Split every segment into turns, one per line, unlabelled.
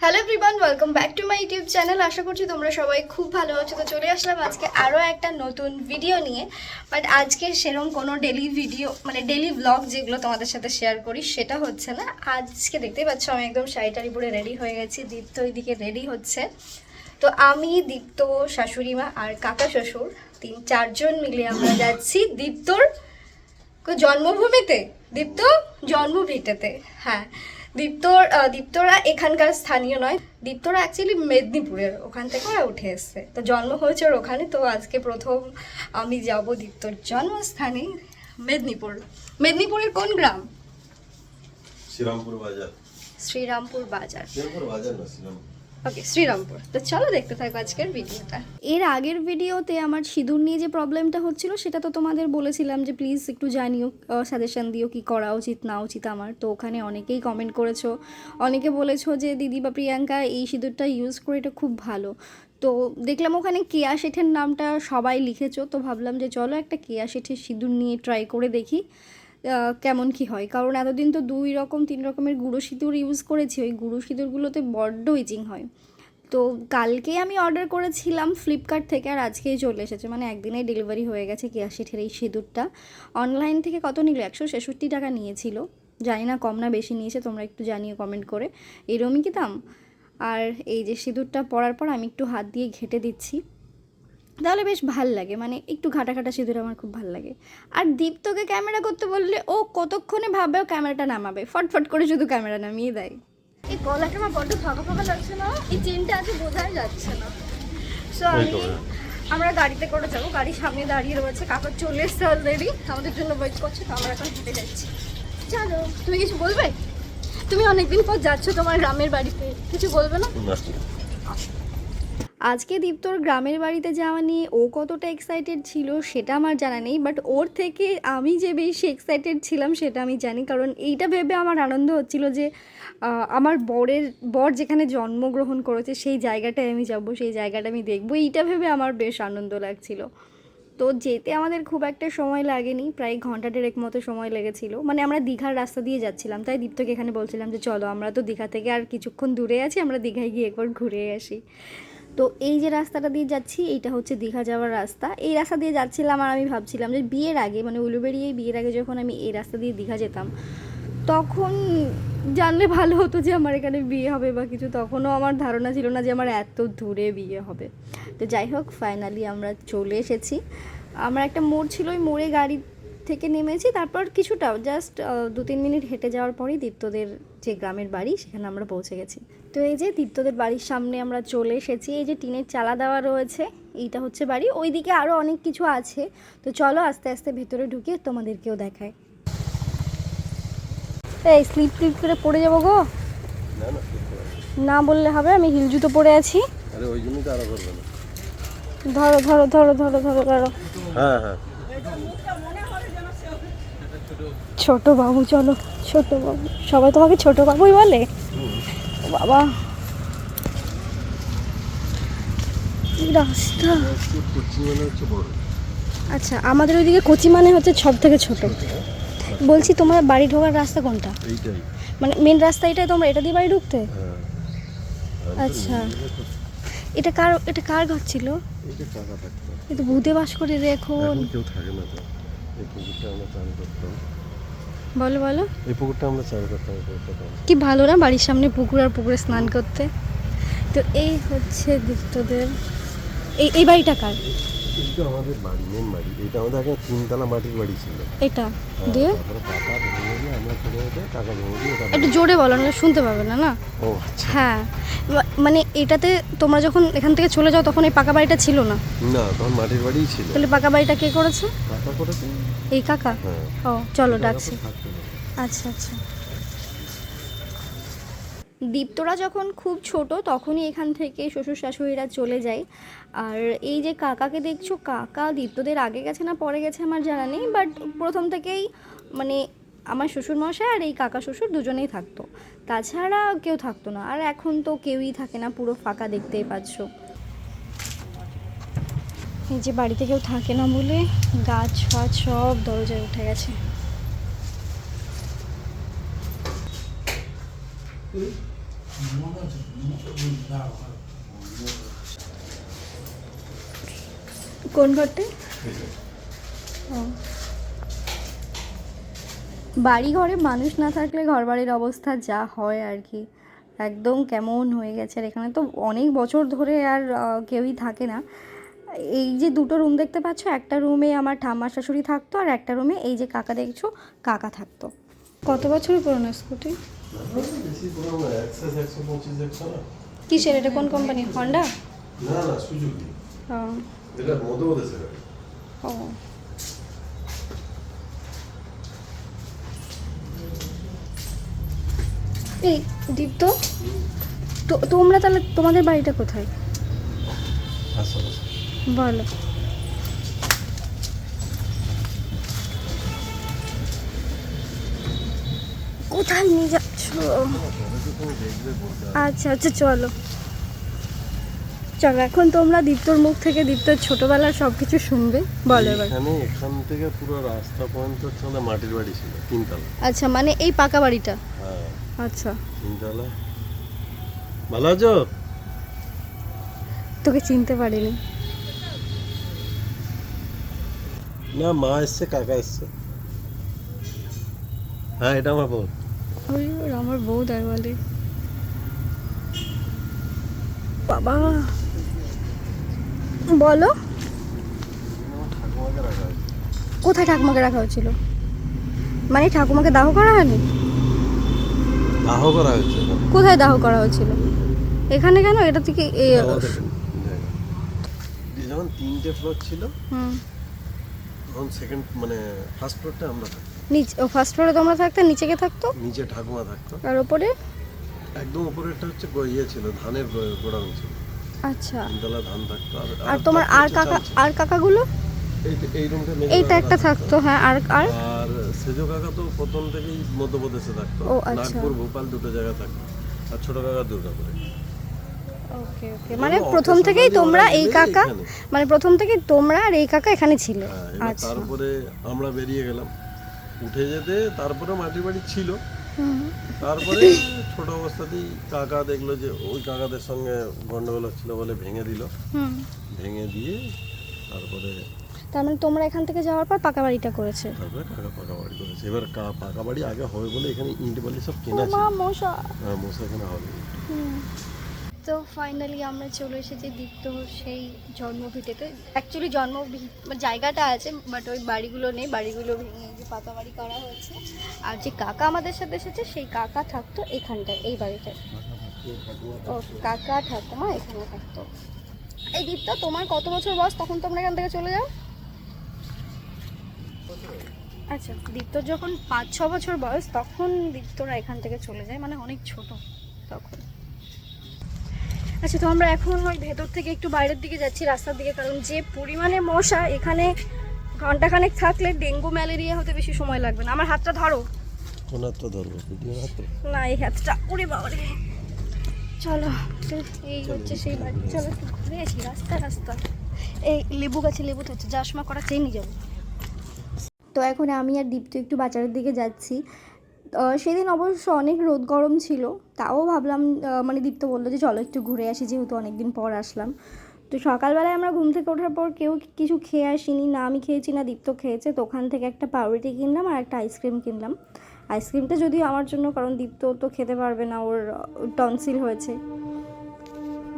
Hello everyone, welcome back to my YouTube channel. আশা করছি তোমরা সবাই খুব ভালো আছো। তো চলে আসলাম আজকে আরও একটা নতুন ভিডিও নিয়ে। বাট আজকে সেরকম কোনো ডেলি ভিডিও মানে ডেলি ব্লগ যেগুলো তোমাদের সাথে শেয়ার করি সেটা হচ্ছে না। আজকে দেখতেই পাচ্ছ আমি একদম শাড়ি পরে রেডি হয়ে গেছি। দীপ্ত ওইদিকে রেডি হচ্ছে। তো আমি, দীপ্ত, শাশুড়িমা আর কাকা শ্বশুর 3-4 জন মিলে আমরা যাচ্ছি দীপ্তর জন্মভূমিতে, দীপ্ত জন্মভিটেতে। হ্যাঁ, দীপ্তরা এখানকার স্থানীয় নয়, দীপ্তরা অ্যাকচুয়ালি মেদিনীপুরের, ওখান থেকে ওরা উঠে এসছে। তো জন্ম হয়েছে ওর ওখানে। তো আজকে প্রথম আমি যাব দীপ্তর জন্মস্থানে মেদিনীপুর। মেদিনীপুরের কোন গ্রাম?
শ্রীরামপুর বাজার।
শ্রীরামপুর বাজার।
শ্রীরামপুর বাজার না, শ্রীরামপুর।
ওকে, শ্রীরামপুর। তো চলো দেখতে থাকো আজকের ভিডিওটা। এর আগের ভিডিওতে আমার সিঁদুর নিয়ে যে প্রবলেমটা হচ্ছিল সেটা তো তোমাদের বলেছিলাম যে প্লিজ একটু জানিও, সাজেশন দিও কি করা উচিত না উচিত আমার। তো ওখানে অনেকেই কমেন্ট করেছো, অনেকে বলেছো যে দিদি বা প্রিয়াঙ্কা এই সিঁদুরটা ইউজ করে এটা খুব ভালো। তো দেখলাম ওখানে কেয়া শেঠের নামটা সবাই লিখেছো, তো ভাবলাম যে চলো একটা কেয়া শেঠের সিঁদুর নিয়ে ট্রাই করে দেখি কেমন কি হয়। কারণ এতদিন তো 2-3 রকমের গুঁড়ো সিঁদুর ইউজ করেছি, ওই গুঁড়ো সিঁদুরগুলোতে বড্ড ইচিং হয়। তো কালকেই আমি অর্ডার করেছিলাম ফ্লিপকার্ট থেকে, আর আজকেই চলে এসেছে, মানে একদিনেই ডেলিভারি হয়ে গেছে কেয়া শেঠের এই সিঁদুরটা। অনলাইন থেকে কত নিল? 166 টাকা নিয়েছিল। জানি না কম না বেশি নিয়েছে, তোমরা একটু জানিও কমেন্ট করে। এরমই কি দাম? আর এই যে সিঁদুরটা পরার পর আমি একটু হাত দিয়ে ঘেঁটে দিচ্ছি, তাহলে বেশ ভাল লাগে, মানে একটু ঘাটা ঘাটা সিঁদুর আমার খুব ভাল লাগে। আর দীপ্তকে ক্যামেরা করতে বললে ও কতক্ষণে ভাবেও ক্যামেরাটা নামাবে, ফটফট করে শুধু ক্যামেরা নামিয়ে দেয়। এই গলাটা আমার বড্ড ফাঁকা ফাঁকা লাগছে না, এই চেনটা আছে বোঝাই যাচ্ছে না। সো আমরা গাড়িতে করে যাবো, গাড়ির সামনে দাঁড়িয়ে রয়েছে, কাকা চলে এসছে অলরেডি, আমাদের জন্য ওয়েট করছে। তো আমরা এখন হেঁটে যাচ্ছি। চলো, তুমি কিছু বলবে? তুমি অনেকদিন পর যাচ্ছ তোমার গ্রামের বাড়িতে, কিছু বলবে না? আজকে দীপ্তর গ্রামের বাড়িতে যাওয়া নিয়ে ও কতটা এক্সাইটেড ছিল সেটা আমার জানা নেই, বাট ওর থেকে আমি যে বেশি এক্সাইটেড ছিলাম সেটা আমি জানি। কারণ এইটা ভেবে আমার আনন্দ হচ্ছিল যে আমার বর যেখানে জন্মগ্রহণ করেছে সেই জায়গাটায় আমি যাব, সেই জায়গাটা আমি দেখবো, এইটা ভেবে আমার বেশ আনন্দ লাগছিল। তো যেতে আমাদের খুব একটা সময় লাগেনি, প্রায় ঘন্টা দেড়েক মতো সময় লেগেছিল। মানে আমরা দীঘার রাস্তা দিয়ে যাচ্ছিলাম, তাই দীপ্তকে এখানে বলছিলাম যে চলো আমরা তো দীঘা থেকে আর কিছুক্ষণ দূরে আছি, আমরা দীঘায় গিয়ে একবার ঘুরে আসি। তো এই যে রাস্তাটা দিয়ে যাচ্ছি এইটা হচ্ছে দীঘা যাওয়ার রাস্তা। এই রাস্তা দিয়ে যাচ্ছিলাম আর আমি ভাবছিলাম যে বিয়ের আগে, মানে উলুবেড়িয়ে বিয়ের আগে যখন আমি এই রাস্তা দিয়ে দীঘা যেতাম তখন জানলে ভালো হতো যে আমার এখানে বিয়ে হবে বা কিছু, তখনও আমার ধারণা ছিল না যে আমার এত দূরে বিয়ে হবে। তো যাই হোক, ফাইনালি আমরা চলে এসেছি। আমরা একটা মোড় ছিল, ওই মোড়ে গাড়ি থেকে নেমেছি, তারপর কিছুটা জাস্ট 2-3 মিনিট হেঁটে যাওয়ার পরেই দীপ্তদের যে গ্রামের বাড়ি সেখানে আমরা পৌঁছে গেছি। তো এই যে দীপ্তদের বাড়ির সামনে আমরা চলে এসেছি। এই যে টিনের চালা দেওয়া রয়েছে, এইটা হচ্ছে বাড়ি। ওইদিকে আরও অনেক কিছু আছে। তো চলো আস্তে আস্তে ভেতরে ঢুকে তোমাদেরকেও দেখায়। এই স্লিপ করে পড়ে যাবো গো? না বললে হবে, আমি হিল জুতো পরে আছি।
আরে ওই জন্যই তো আরো করবে না।
ধরো ধরো ধরো ধরো ধরো ধরো।
হ্যাঁ হ্যাঁ,
ছোট বাবু, চলো ছোট বাবু, সবাই তোমাকে ছোট বাবুই বলে। বাবা কি রাস্তা! আচ্ছা, আমাদের ওইদিকে কচি মানে হচ্ছে সব থেকে ছোট। বলছি তোমার বাড়ি ঢোকার রাস্তা কোনটা?
এইটাই
মানে মেন রাস্তা এটাই, তোমরা এটা দিয়ে বাড়ি ঢুকতে? আচ্ছা, এটা কার ঘর ছিল?
এইটা টাকা থাকতো।
এ তো ভূতে বাস করে রে এখন।
কেউ থাকে না তো। এই পুকুরটা আমরা চান করতাম।
বলো বলো।
এই পুকুরটা আমরা চান করতাম।
কি ভালো না বাড়ির সামনে পুকুর, আর পুকুরে স্নান করতে। তো এই হচ্ছে দীপ্তদের এই বাড়িটা কার?
এইটা আমাদের বাড়ি, মেন বাড়ি। এটা আমাদের আগে 3 তলা মাটির বাড়ি ছিল।
এটা দিয়ে
তারপরে কাকা ভেঙে দিয়ে আমরা চলে যেতে, কাকা ভেঙে দিয়ে এটা।
একটু জোরে বলো, না শুনতে পাবে না। না
ও আচ্ছা।
হ্যাঁ, মানে এটাতে তোমরা যখন এখান থেকে চলে যাও তখন এই পাকা বাড়িটা ছিল না?
না, তখন মাটির বাড়িই ছিল।
তাহলে পাকা বাড়িটা কে করেছে?
কাকা করেছে।
এই কাকা?
হ্যাঁ।
ও চলো ডাকছি।
থাকতো না।
আচ্ছা আচ্ছা। দীপ্তরা যখন খুব ছোট তখনই এখান থেকে শ্বশুর শাশুড়িরা চলে যায়। আর এই যে কাকাকে দেখছো, কাকা দীপ্তদের আগে গেছে না পরে গেছে আমার জানা নেই, বাট প্রথম থেকেই মানে আমার শ্বশুরমশাই আর এই কাকা শ্বশুর দুজনেই থাকতো, তাছাড়া কেউ থাকতো না। আর এখন তো কেউই থাকে না, পুরো ফাঁকা দেখতেই পাচ্ছ। এই যে বাড়িতে কেউ থাকে না বলে গাছ ফাছ সব দরজায় উঠে গেছে। কোন ঘরটা? বাড়ি ঘরে মানুষ না থাকলে ঘরবাড়ির অবস্থা যা হয় আর কি, একদম কেমন হয়ে গেছে। আর এখানে তো অনেক বছর ধরে আর কেউই থাকে না। এই যে দুটো রুম দেখতে পাচ্ছ, একটা রুমে আমার ঠাম্মা শাশুড়ি থাকতো, আর একটা রুমে এই যে কাকা দেখছো কাকা থাকতো। কত বছর পুরনো স্কুটি?
বেশি পুরো না, অ্যাক্সেস 125 100 না।
কিসের এটা? কোন কোম্পানি? হন্ডা?
না না, সুজুকি।
হ্যাঁ।
এটা মধ্যে মধ্যে সেটা।
ও, এই দীপ্ত, তোমরা তাহলে তোমাদের বাড়িটা কোথায়
আচ্ছা আচ্ছা।
বলো? কোথায় নিয়ে যাচ্ছ? আচ্ছা আচ্ছা, চলো চলো, এখন তোমরা দীপ্তর মুখ থেকে দীপ্তর ছোটবেলার সব কিছু শুনবে। বলো এবার।
এখান থেকে পুরো রাস্তা পর্যন্ত হচ্ছে আমাদের মাটির বাড়ি ছিল, তিনতলা।
আচ্ছা, মানে এই পাকা বাড়িটা?
হ্যাঁ
আচ্ছা,
তিনতলা। ভালো আছো?
তোকে চিনতে পারিনি।
না, মা এসছে, কাকা এসছে। হ্যাঁ, এটা আমার বউ।
ওই আমার বউ তাই বলে। বাবা, বলো।
ঠাকুমাকে রাখা হয়েছে।
কোথায় ঠাকুমাকে রাখা হয়েছিল? মানে ঠাকুমাকে দাহ করা হয়নি?
দাহ করা হয়েছে এখানে।
কোথায় দাহ করা হয়েছিল? এখানে কেন? এটা থেকে
যখন 3টে ফ্লোর ছিল,
হুম,
তখন সেকেন্ড মানে ফার্স্ট ফ্লোরটা আমরা থাকতাম।
নিচে? ও, ফার্স্ট ফ্লোরে তোমরা থাকতে, নিচে কে থাকতো?
নিচে ঠাকুমা থাকতো,
আর ওপরে?
একদম উপরেরটা হচ্ছে ইয়ে ছিল, ধানের গোডাউন ছিল।
আচ্ছা।
তিনতলা ধান থাকতো।
আর তোমার আর কাকা, আর কাকাগুলো?
এই রুমটা
এইটা একটা থাকতো, হ্যাঁ। আর আর
আর সেজো কাকা তো প্রথম থেকেই মধ্যপ্রদেশে থাকতো।
ও, আচ্ছা।
নাগপুর, ভোপাল দুটো জায়গা থাকতো। আর ছোট কাকা দুর্গাপুরে।
ওকে ওকে, মানে প্রথম থেকেই তোমরা এই কাকা, মানে প্রথম থেকেই তোমরা আর এই কাকা এখানে ছিল? আচ্ছা।
তারপরে আমরা বেরিয়ে গেলাম উঠে যেতে, তারপরে মাটির বাড়ি ছিল। তারপরে ছোট অবস্থাতেই কাকা দেখলো যে ওই কাকাদের সঙ্গে গন্ডগোল হচ্ছিল বলে ভেঙে দিল। ভেঙে দিয়ে তারপরে
তার মানে তোমরা এখান থেকে যাওয়ার পর পাকা বাড়িটা করেছে?
তারপরে কাকা পাকা বাড়ি করেছে। এবার পাকা বাড়ি আগে হবে বলে এখানে ইট বালি সব কেনা ছিল।
মশা।
হ্যাঁ, মশা কেনা হবে।
তো ফাইনালি আমরা চলে এসেছি দীপ্ত সেই জন্মভিটেতে। অ্যাকচুয়ালি জায়গাটা আছে, বাট ওই বাড়িগুলো নেই, বাড়িগুলো ভেঙে যে পাকা বাড়ি করা হয়েছে। আর যে কাকা আমাদের সাথে এসেছে সেই কাকা থাকতো এখানটায়, এই বাড়িটায়। ও, কাকা ঠাকুমা এখানে থাকতো। এই দীপ্ত, তোমার কত বছর বয়স তখন তোমরা এখান থেকে চলে যাও? আচ্ছা, দীপ্তর যখন 5-6 বছর বয়স তখন দীপ্তরা এখান থেকে চলে যায়, মানে অনেক ছোট তখন। আচ্ছা, তো আমরা এখন ওই ভেতর থেকে একটু বাইরের দিকে যাচ্ছি, রাস্তার দিকে, কারণ যে পরিমাণে মশা এখানে, ঘন্টাখানেক থাকলে ডেঙ্গু ম্যালেরিয়া হতে বেশি সময় লাগবে না। আমার হাতটা ধরো।
কোন হাতটা ধরবো? ভিডিও হাতে
না, এই হাতটা। ওরে বাবা রে। চলো, এই হচ্ছে সেই বাড়ি। চলো একটু ঘুরে আসি, রাস্তা। এই লেবু গাছে লেবু ধরছে, যাওয়ার সময় করা চেয়ে নিয়ে যাবো। তো এখন আমি আর দীপ্ত একটু বাজারের দিকে যাচ্ছি। সেদিন অবশ্য অনেক রোদ গরম ছিল, তাও ভাবলাম, মানে দীপ্ত বললো যে চলো একটু ঘুরে আসি, যেহেতু অনেক দিন পর আসলাম। তো সকালবেলায় আমরা ঘুম থেকে ওঠার পর কেউ কিছু খেয়ে আসিনি, না আমি খেয়েছি না দীপ্ত খেয়েছে। তো ওখান থেকে একটা পাউরুটি কিনলাম আর একটা আইসক্রিম কিনলাম। আইসক্রিমটা যদিও আমার জন্য, কারণ দীপ্ত তো খেতে পারবে না, ওর টনসিল হয়েছে।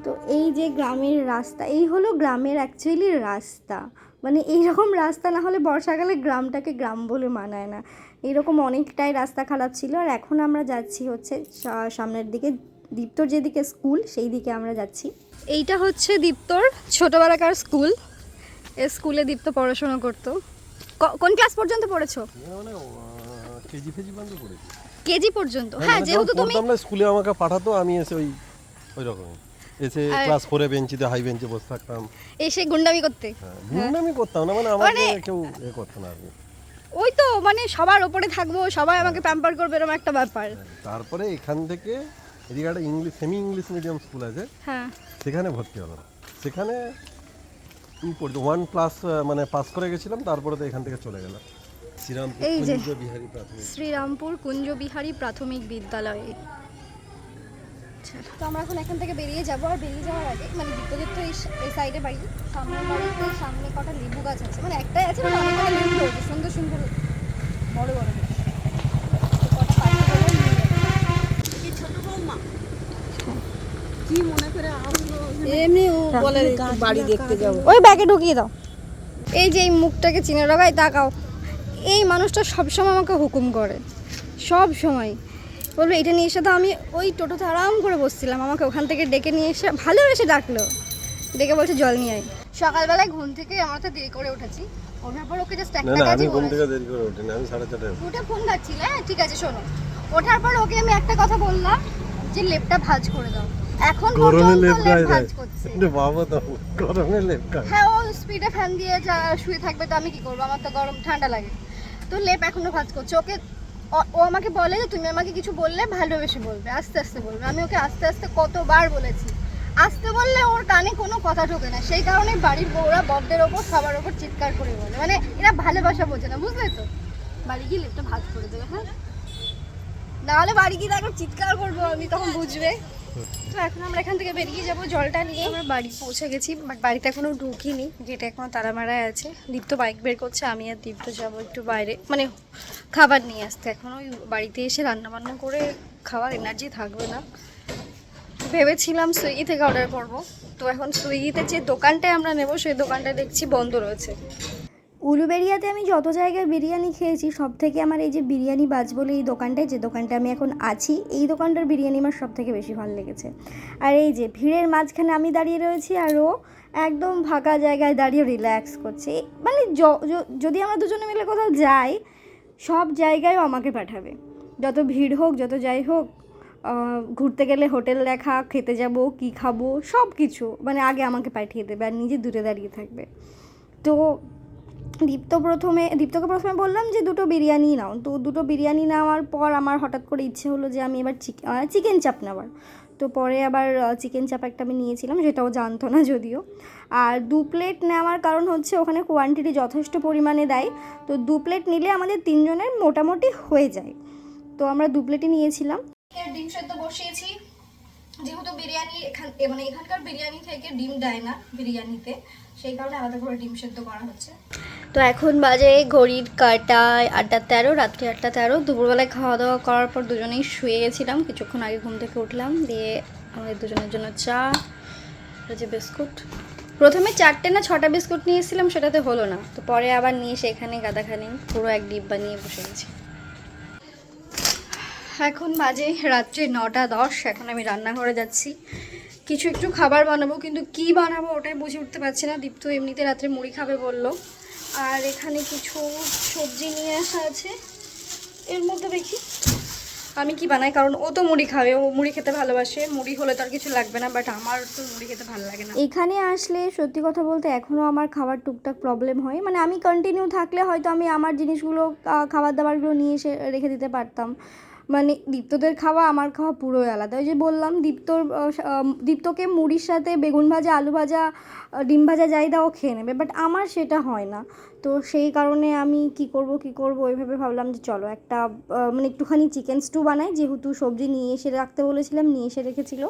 তো এই যে গ্রামের রাস্তা, এই হলো গ্রামের অ্যাকচুয়ালি রাস্তা। মানে এইরকম রাস্তা না হলে বর্ষাকালে গ্রামটাকে গ্রাম বলে মানায় না। এইরকম অনেকটাই রাস্তা খারাপ ছিল। আর এখন আমরা যাচ্ছি হচ্ছে সামনের দিকে, দীপ্তর যেদিকে স্কুল সেই দিকে আমরা যাচ্ছি। এইটা হচ্ছে দীপ্তর ছোটোবেলাকার স্কুল। এই স্কুলে দীপ্ত পড়াশোনা করতো। কোন ক্লাস পর্যন্ত পড়েছো?
মানে কেজি ফেজি বন্ধ করেছি।
কেজি পর্যন্ত? হ্যাঁ, যেহেতু তুমি
আমরা স্কুলে আমাকে পাঠাতো, আমি এসে ওই রকম এসে ক্লাস 4 বেঞ্চিতে, হাই বেঞ্চে বসে থাকতাম,
এসে গুন্ডামি করতে।
গুন্ডামি করতাম না, মানে আমাকে কেউ করতো না আর কি।
ওই তো, মানে সবার ওপরে থাকবো, সবাই আমাকে প্যাম্পার করবে, এরকম একটা ব্যাপার।
তারপরে এখান থেকে এদিকে একটা সেমি ইংলিশ মিডিয়াম স্কুল আছে, হ্যাঁ, সেখানে ভর্তি হলাম। সেখানে 1+ মানে পাস করে গেছিলাম, তারপরে তো এখান থেকে চলে গেলাম শ্রীরামপুর কুঞ্জ বিহারী প্রাথমিক বিদ্যালয়ে।
আচ্ছা, তো আমরা এখন এখান থেকে বেরিয়ে যাবো। আর বেরিয়ে যাওয়ার আগে মানে দীপ্তদের তো এই সাইডে বাড়ি, সামনের বাড়িতে সামনে কটা লেবু গাছ আছে, মানে একটাই আছে মানে অনেক কটা লেবু ধরেছে, সুন্দর সুন্দর বড় বড় লেবু। তো কটা পাখি হলে নিয়ে যাবো।
কি ছোট বৌমা কি মনে করে আসলো?
এমনি ও বলে বাড়ি দেখতে যাবো।
ওই ব্যাগে ঢুকিয়ে দাও। এই যে এই মুখটাকে চিনে রাখাই তাকাও, এই মানুষটা সবসময় আমাকে হুকুম করে, সব সময় বলবে এটা নিয়ে এসে। তো আমি ওই টোটোতে আরাম করে বসছিলাম, আমাকে ওখান থেকে ডেকে নিয়ে এসে ভালোবেসে ডাকলো, ডেকে বলছে জল নিয়ে আয়। সকালবেলায় ঘুম থেকে আমরা তো দেরি করে উঠেছি, ওঠার পর ওকে জাস্ট
না
একটা
না, আমি
কাজই
ঘুম
বলেছি।
থেকে দেরি করে উঠিনি, আমি 4:30
উঠে ফোন ঘাটছিলে, হ্যাঁ ঠিক আছে শোনো। ওঠার পর ওকে আমি একটা কথা বললাম যে লেপটা ভাঁজ করে দাও, এখন
গরমে
পর্যন্ত
লেপ
লেপ
গায়ে
ভাঁজ
দেয়।
করছে।
একটু ভাবো তো, গরমে লেপ গায়ে।
হ্যাঁ, ও স্পিডে ফ্যান দিয়ে শুয়ে থাকবে, তো আমি কি করবো, আমার তো গরম ঠান্ডা লাগে। তো লেপ এখনো ভাঁজ করছে। ওকে ও আমাকে বলে যে তুমি আমাকে কিছু বললে ভালোবেসে বলবে, আস্তে আস্তে বলবে। আমি ওকে আস্তে আস্তে কতবার বলেছি, আস্তে বললে ওর কানে কোনো কথা ঢোকে না, সেই কারণে বাড়ির বউরা বড়দের ওপর সবার ওপর চিৎকার করে বলে, মানে এরা ভালোবাসা বোঝে না, বুঝলে তো। বাড়ি গিয়ে লেপটা ভাঁজ করে দেবে, হ্যাঁ, নাহলে বাড়ি গিয়ে তারপর চিৎকার করবো আমি, তখন বুঝবে। তো এখন আমরা এখান থেকে বেরিয়ে যাবো জলটা নিয়ে। আমরা বাড়ি পৌঁছে গেছি, বাট বাড়িতে এখনো ঢুকিনি, গেটে এখনো তালা মারায় আছে। দীপ্ত বাইক বের করছে, আমি আর দীপ্ত যাবো একটু বাইরে, মানে খাবার নিয়ে আসতে। এখন ওই বাড়িতে এসে রান্নাবান্না করে খাওয়ার এনার্জি থাকবে না, ভেবেছিলাম সুইগি থেকে অর্ডার করব। তো এখন সুইগিতে যে দোকানটায় আমরা নেব সেই দোকানটা দেখছি বন্ধ রয়েছে। উলুবেড়িয়াতে আমি যত জায়গায় বিরিয়ানি খেয়েছি, সব থেকে আমার এই যে বিরিয়ানি বাজ বলে এই দোকানটায়, যে দোকানটা আমি এখন আছি, এই দোকানটার বিরিয়ানি আমার সব থেকে বেশি ভালো লেগেছে। আর এই যে ভিড়ের মাঝখানে আমি দাঁড়িয়ে রয়েছি, আর ও একদম ফাঁকা জায়গায় দাঁড়িয়ে রিল্যাক্স করছে। মানে যদি আমরা দুজনে মিলে কোথাও যাই, সব জায়গায়ও আমাকে পাঠাবে, যত ভিড় হোক যত যাই হোক। ঘুরতে গেলে হোটেল দেখা, খেতে যাব, কি খাবো, সব কিছু মানে আগে আমাকে পাঠিয়ে দেবে, আর নিজে দূরে দাঁড়িয়ে থাকবে। তো দীপ্তকে প্রথমে বললাম যে 2টো বিরিয়ানি নাও। তো 2টো বিরিয়ানি নেওয়ার পর আমার হঠাৎ করে ইচ্ছে হলো যে আমি এবার চিকেন চাপ নেওয়ার। তো পরে আবার চিকেন চাপ একটা আমি নিয়েছিলাম, সেটাও জানতো না যদিও। আর 2 প্লেট নেওয়ার কারণ হচ্ছে ওখানে কোয়ান্টিটি যথেষ্ট পরিমাণে দেয়, তো 2 প্লেট নিলে আমাদের 3 জনের মোটামুটি হয়ে যায়। তো আমরা 2 প্লেটই নিয়েছিলাম। ডিম সেদ্ধ বসিয়েছি, যেহেতু বিরিয়ানি মানে এখানকার বিরিয়ানি থেকে ডিম দেয় না বিরিয়ানিতে, সেই কারণে আলাদা করে ডিম সেদ্ধ করা হচ্ছে। তো এখন বাজে ঘড়ির কাঁটায় 8:13, রাত্রি 8:13। দুপুরবেলায় খাওয়া দাওয়া করার পর দুজনেই শুয়ে গেছিলাম, কিছুক্ষণ আগে ঘুম থেকে উঠলাম, দিয়ে আমাদের দুজনের জন্য চা, যে বিস্কুট। প্রথমে 4টে না 6টা বিস্কুট নিয়ে এসেছিলাম, সেটাতে হলো না, তো পরে আবার নিয়ে সেখানে গাদাখানি পুরো এক ডিব্বা নিয়ে বসে গেছি। এখন বাজে রাত্রে 9:10। এখন আমি রান্নাঘরে যাচ্ছি, কিছু একটু খাবার বানাবো, কিন্তু কি বানাবো ওটাই বুঝে উঠতে পারছি না। দীপ্ত এমনিতে রাত্রে মুড়ি খাবে বললো, আর এখানে কিছু সবজি নিয়ে আসা আছে, এর মধ্যে দেখি আমি কি বানাই, কারণ ও তো মুড়ি খাবে, ও মুড়ি খেতে ভালোবাসে, মুড়ি হলে তো আর কিছু লাগবে না, বাট আমার তো মুড়ি খেতে ভালো লাগে না। এখানে আসলে সত্যি কথা বলতে এখনও আমার খাবার টুকটাক প্রবলেম হয়, মানে আমি কন্টিনিউ থাকলে হয়তো আমি আমার জিনিসগুলো খাবার দাবারগুলো নিয়ে এসে রেখে দিতে পারতাম। মানে দীপ্তদের খাওয়া আমার খাওয়া পুরোই আলাদা। ওই যে বললাম দীপ্তকে মুড়ির সাথে বেগুন ভাজা, আলু ভাজা, ডিম ভাজা যাই দাও খেয়ে নেবে, বাট আমার সেটা হয় না। তো সেই কারণে আমি কি করব ওইভাবে ভাবলাম যে চলো একটা মানে একটুখানি চিকেন স্টু বানাই, যেহেতু সবজি নিয়ে এসে রাখতে বলেছিলাম, নিয়ে এসে রেখেছিল।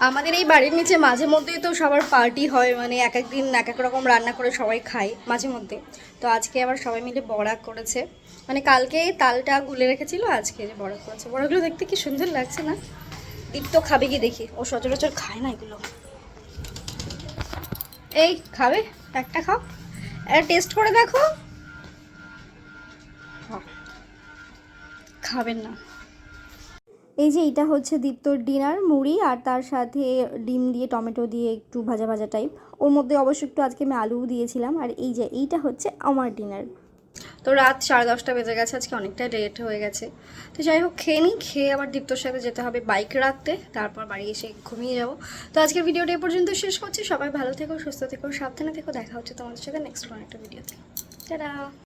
আমাদের এই বাড়ির নিচে মাঝে মধ্যেই তো সবার পার্টি হয়, মানে এক এক দিন এক এক রকম রান্না করে সবাই খায় মাঝে মধ্যে। তো আজকে আবার সবাই মিলে বড়া করেছে, মানে কালকে তালটা গুলে রেখেছিল, আজকে যে বড়া করেছে। বড়াগুলো দেখতে কি সুন্দর লাগছে না? দীপ্ত খাবে কি দেখি, ও সচরাচর খায় না এগুলো। এই খাবে, একটা খাও, একটা টেস্ট করে দেখো। খাবেন না। এই যে এটা হচ্ছে দীপ্তর ডিনার, মুড়ি আর তার সাথে ডিম দিয়ে টমেটো দিয়ে একটু ভাজা ভাজা টাইপ, ওর মধ্যে অবশ্য একটু আজকে আমি আলুও দিয়েছিলাম। আর এই যে এইটা হচ্ছে আমার ডিনার। তো রাত 10:30 বেজে গেছে, আজকে অনেকটা লেট হয়ে গেছে। তো যাই হোক খেয়ে নিই, খেয়ে আবার দীপ্তর সাথে যেতে হবে বাইক রাখতে, তারপর বাড়ি এসে ঘুমিয়ে যাবো। তো আজকের ভিডিওটা এ পর্যন্ত শেষ করছি। সবাই ভালো থেকো, সুস্থ থেকো, সাবধানে থেকো, দেখা হচ্ছে তোমাদের সাথে নেক্সট কোনো একটা ভিডিওতে। টাটা।